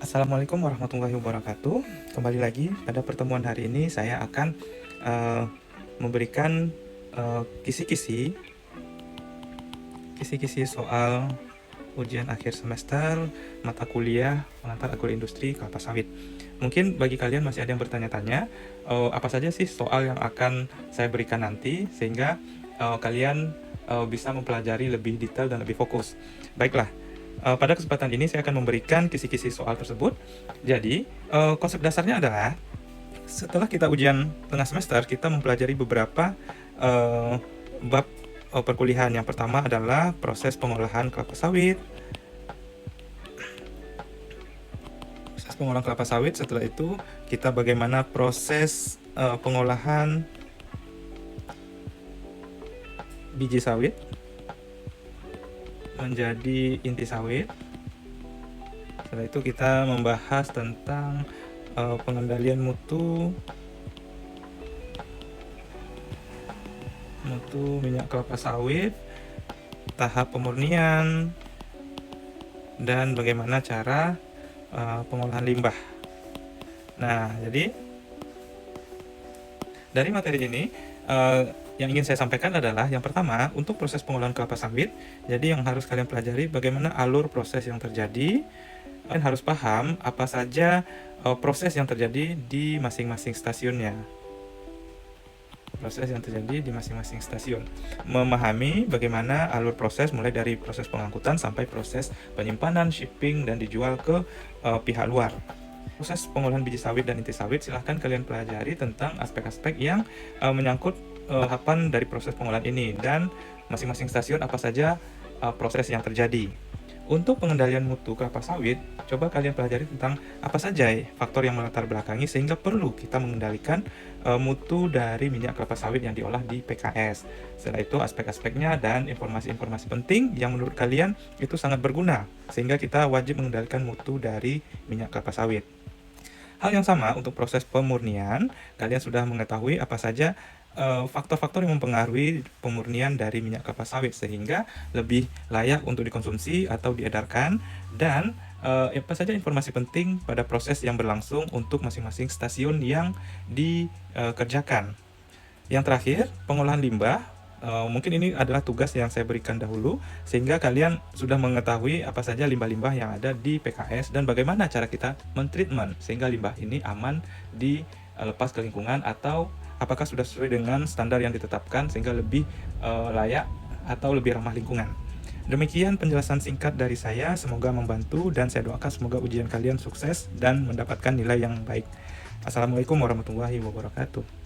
Assalamualaikum warahmatullahi wabarakatuh. Kembali lagi pada pertemuan hari ini saya akan memberikan kisi-kisi soal ujian akhir semester mata kuliah pengantar agroindustri kelapa sawit. Mungkin bagi kalian masih ada yang bertanya-tanya apa saja sih soal yang akan saya berikan nanti, sehingga kalian bisa mempelajari lebih detail dan lebih fokus. Baiklah, pada kesempatan ini saya akan memberikan kisi-kisi soal tersebut. Jadi konsep dasarnya adalah setelah kita ujian tengah semester, kita mempelajari beberapa bab perkuliahan. Yang pertama adalah proses pengolahan kelapa sawit. Setelah itu kita bagaimana proses pengolahan biji sawit menjadi inti sawit. Setelah itu kita membahas tentang pengendalian mutu minyak kelapa sawit, tahap pemurnian, dan bagaimana cara pengolahan limbah. Nah, jadi dari materi ini yang ingin saya sampaikan adalah yang pertama, untuk proses pengolahan kelapa sawit, jadi yang harus kalian pelajari bagaimana alur proses yang terjadi. Kalian harus paham apa saja proses yang terjadi di masing-masing stasiunnya. Memahami bagaimana alur proses mulai dari proses pengangkutan sampai proses penyimpanan, shipping, dan dijual ke pihak luar. Proses pengolahan biji sawit dan inti sawit, silahkan kalian pelajari tentang aspek-aspek yang menyangkut tahapan dari proses pengolahan ini, dan masing-masing stasiun apa saja proses yang terjadi. Untuk pengendalian mutu kelapa sawit, coba kalian pelajari tentang apa saja faktor yang melatar belakangi sehingga perlu kita mengendalikan mutu dari minyak kelapa sawit yang diolah di PKS. Setelah itu aspek-aspeknya dan informasi-informasi penting yang menurut kalian itu sangat berguna, sehingga kita wajib mengendalikan mutu dari minyak kelapa sawit. Hal yang sama untuk proses pemurnian, kalian sudah mengetahui apa saja faktor-faktor yang mempengaruhi pemurnian dari minyak kelapa sawit sehingga lebih layak untuk dikonsumsi atau diedarkan, dan apa saja informasi penting pada proses yang berlangsung untuk masing-masing stasiun yang dikerjakan. Yang terakhir, pengolahan limbah. Mungkin ini adalah tugas yang saya berikan dahulu, sehingga kalian sudah mengetahui apa saja limbah-limbah yang ada di PKS dan bagaimana cara kita mentreatment sehingga limbah ini aman dilepas ke lingkungan, atau apakah sudah sesuai dengan standar yang ditetapkan sehingga lebih layak atau lebih ramah lingkungan. Demikian penjelasan singkat dari saya, semoga membantu dan saya doakan semoga ujian kalian sukses dan mendapatkan nilai yang baik. Assalamualaikum warahmatullahi wabarakatuh.